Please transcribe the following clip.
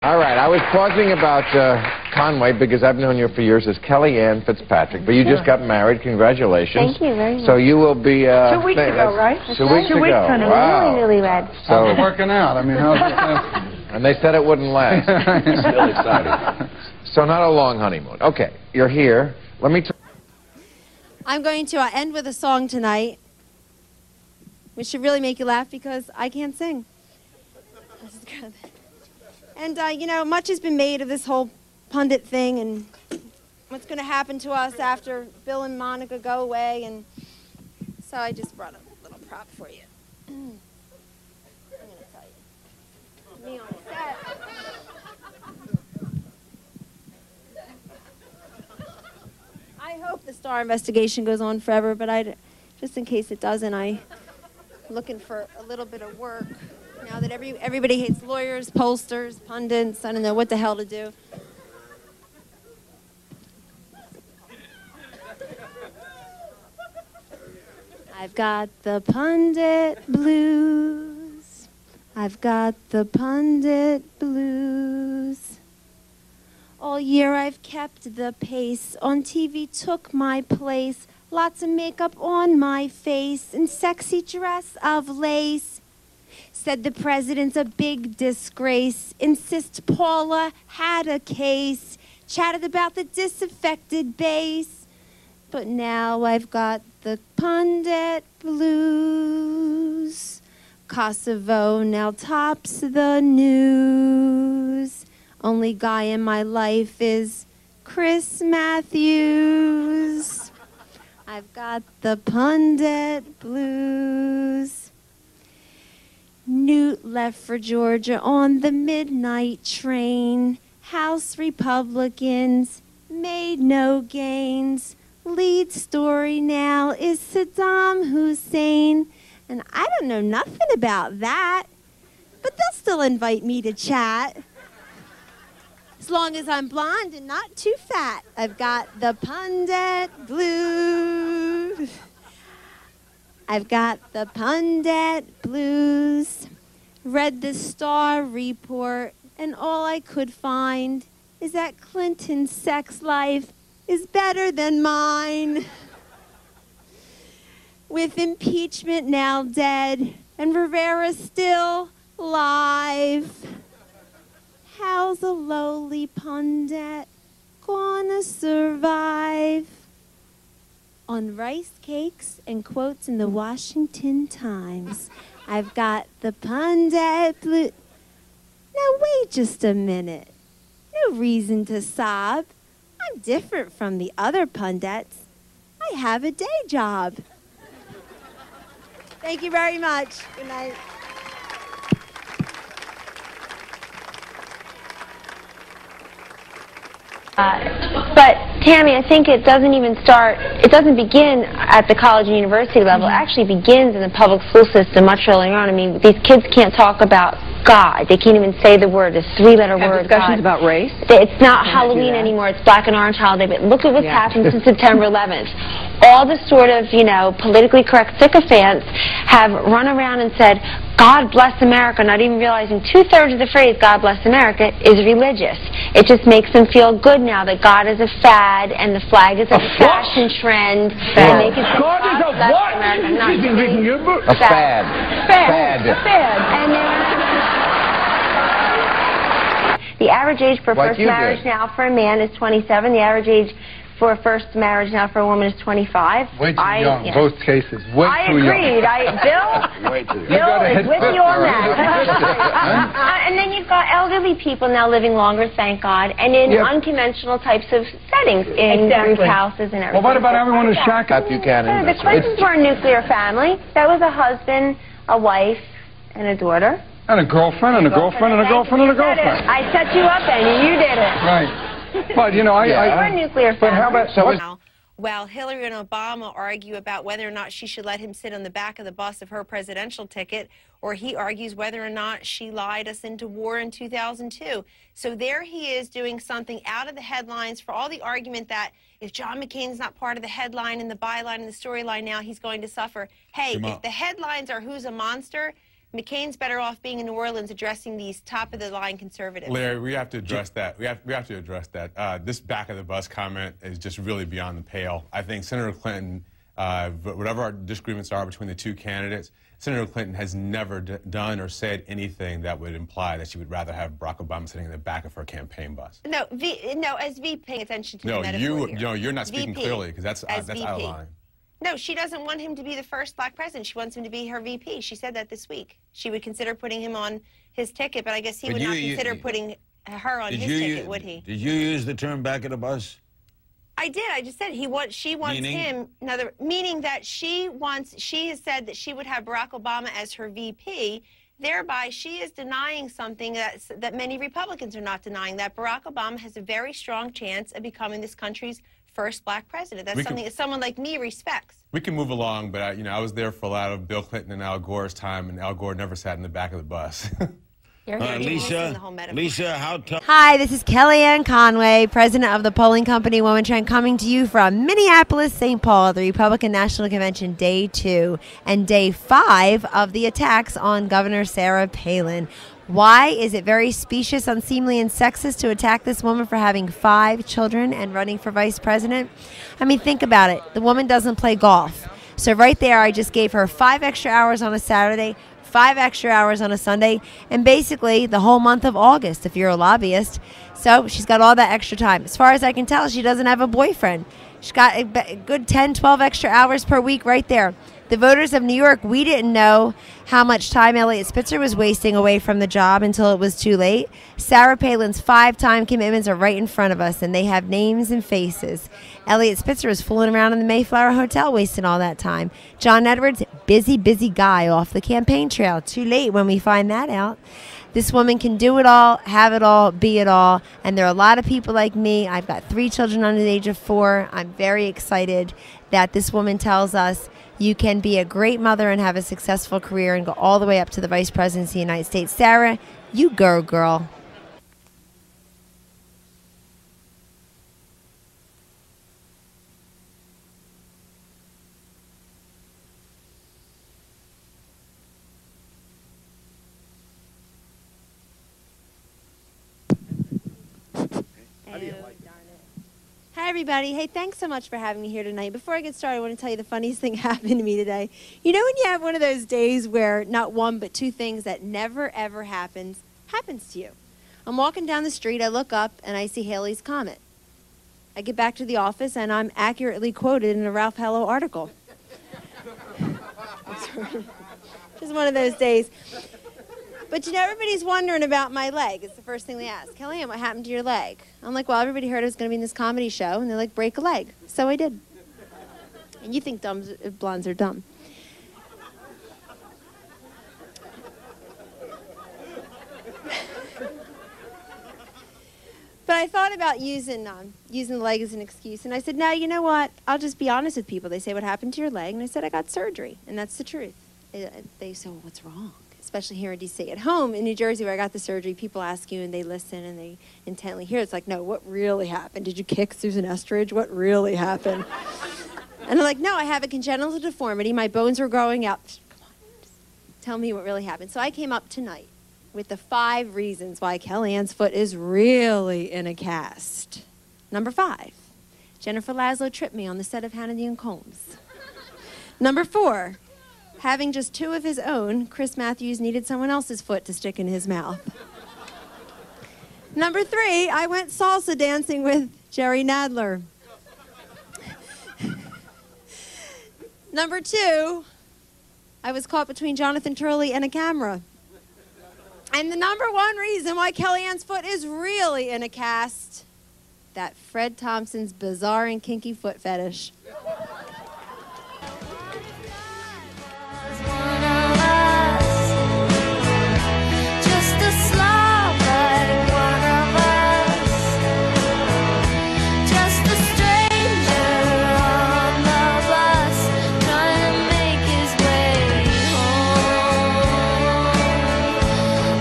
All right, I was pausing about Conway because I've known you for years as Kellyanne Fitzpatrick, but you just got married. Congratulations. Thank you very much. So you will be... 2 weeks ago, right? 2 weeks ago. Wow. Really red. So it's working out. I mean, how's it? And they said it wouldn't last. Still excited. So not a long honeymoon. Okay, you're here. Let me... I'm going to end with a song tonight, which should really make you laugh because I can't sing. This is good. And, you know, much has been made of this whole pundit thing and what's going to happen to us after Bill and Monica go away. And so I just brought a little prop for you. I'm going to tell you. Me on set. I hope the Starr investigation goes on forever, but just in case it doesn't, I'm looking for a little bit of work. Now that everybody hates lawyers, pollsters, pundits, I don't know what the hell to do. I've got the pundit blues. I've got the pundit blues. All year I've kept the pace. On TV took my place. Lots of makeup on my face and sexy dress of lace. Said the president's a big disgrace. Insist Paula had a case. Chatted about the disaffected base. But now I've got the pundit blues. Kosovo now tops the news. Only guy in my life is Chris Matthews. I've got the pundit blues. Newt left for Georgia on the midnight train. House Republicans made no gains. Lead story now is Saddam Hussein. And I don't know nothing about that, but they'll still invite me to chat. As long as I'm blonde and not too fat. I've got the pundit blues. I've got the pundit blues. Read the Starr report, and all I could find is that Clinton's sex life is better than mine. With impeachment now dead and Rivera still alive, how's a lowly pundit gonna survive? On rice cakes and quotes in the Washington Times, I've got the pundit blue. Now wait just a minute. No reason to sob. I'm different from the other pundits. I have a day job. Thank you very much. Good night. But Tammy, I think it doesn't begin at the college and university level. It actually begins in the public school system much earlier on. I mean, these kids can't talk about God. They can't even say the word, a three-letter word, discussions God. about race? It's not Halloween anymore. It's Black and Orange holiday. But look at what's happened since September 11th. All the sort of, you know, politically correct sycophants have run around and said, God bless America, not even realizing 2/3 of the phrase, God bless America, is religious. It just makes them feel good now that God is a fad and the flag is a fashion trend. And they can say, God is a what? She's been reading your book. A fad. Fad. And the average age for first marriage now for a man is 27. The average age for a first marriage now for a woman is 25. Way too young, both cases. Way too young. I agreed. Bill is with you on that. And then you've got elderly people now living longer, thank God, and in unconventional types of settings, in group houses and everything. Well, what about everyone who's shackled? Buchanan. The Clintons were a nuclear family. That was a husband, a wife, and a daughter. And a girlfriend, and a girlfriend, and a girlfriend, and a girlfriend. I set you up, and you did it. Right. But, you know, we're a nuclear family. But how about... While Hillary and Obama argue about whether or not she should let him sit on the back of the bus of her presidential ticket, or he argues whether or not she lied us into war in 2002. So there he is doing something out of the headlines for all the argument that if John McCain's not part of the headline and the byline and the storyline now, he's going to suffer. Hey, if the headlines are who's a monster, McCain's better off being in New Orleans addressing these top-of-the-line conservatives. Larry, we have to address that. We have to address that. This back-of-the-bus comment is just really beyond the pale. I think Senator Clinton, whatever our disagreements are between the two candidates, Senator Clinton has never done or said anything that would imply that she would rather have Barack Obama sitting in the back of her campaign bus. No, as VP, paying attention to the metaphor here. No, you're not speaking VP, clearly, because that's out of line. No, she doesn't want him to be the first black president. She wants him to be her VP. She said that this week. She would consider putting him on his ticket, but I guess he would not consider putting her on his ticket, would he? Did you use the term back of the bus? I did. I just said she wants him. Meaning that she has said that she would have Barack Obama as her VP. Thereby, she is denying something that many Republicans are not denying, that Barack Obama has a very strong chance of becoming this country's first black president. That's something that someone like me respects. We can move along, but I was there for a lot of Bill Clinton and Al Gore's time, and Al Gore never sat in the back of the bus. Lisa, how tough? Hi, this is Kellyanne Conway, president of the polling company Woman Trend, coming to you from Minneapolis, St. Paul, the Republican National Convention, Day 2 and Day 5 of the attacks on Governor Sarah Palin. Why is it very specious, unseemly, and sexist to attack this woman for having 5 children and running for vice president? I mean, think about it. The woman doesn't play golf. So right there, I just gave her 5 extra hours on a Saturday, 5 extra hours on a Sunday, and basically the whole month of August if you're a lobbyist. So she's got all that extra time. As far as I can tell, she doesn't have a boyfriend. She's got a good 10, 12 extra hours per week right there. The voters of New York, we didn't know how much time Eliot Spitzer was wasting away from the job until it was too late. Sarah Palin's 5-time commitments are right in front of us, and they have names and faces. Eliot Spitzer was fooling around in the Mayflower Hotel, wasting all that time. John Edwards, busy guy off the campaign trail. Too late when we find that out. This woman can do it all, have it all, be it all, and there are a lot of people like me. I've got 3 children under the age of 4. I'm very excited that this woman tells us you can be a great mother and have a successful career and go all the way up to the vice presidency of the United States. Sarah, you go, girl. Hi, everybody. Hey, thanks so much for having me here tonight. Before I get started, I want to tell you the funniest thing happened to me today. You know when you have one of those days where not one but 2 things that never, ever happens to you? I'm walking down the street, I look up, and I see Haley's Comet. I get back to the office, and I'm accurately quoted in a Ralph Hello article. Just one of those days. But you know, everybody's wondering about my leg. It's the first thing they ask. Kellyanne, what happened to your leg? I'm like, well, everybody heard I was going to be in this comedy show, and they're like, break a leg. So I did. And you think blondes are dumb. But I thought about using the leg as an excuse, and I said, no, you know what? I'll just be honest with people. They say, what happened to your leg? And I said, I got surgery, and that's the truth. They say, well, what's wrong? Especially here in D.C. At home in New Jersey where I got the surgery, people ask you and they listen and they intently hear. It's like, no, what really happened? Did you kick Susan Estridge? What really happened? And I'm like, no, I have a congenital deformity. My bones were growing out. Come on, just tell me what really happened. So I came up tonight with the 5 reasons why Kellyanne's foot is really in a cast. Number 5, Jennifer Laszlo tripped me on the set of Hannity and Combs. Number 4, having just 2 of his own, Chris Matthews needed someone else's foot to stick in his mouth. Number 3, I went salsa dancing with Jerry Nadler. Number 2, I was caught between Jonathan Turley and a camera. And the number 1 reason why Kellyanne's foot is really in a cast, that Fred Thompson's bizarre and kinky foot fetish.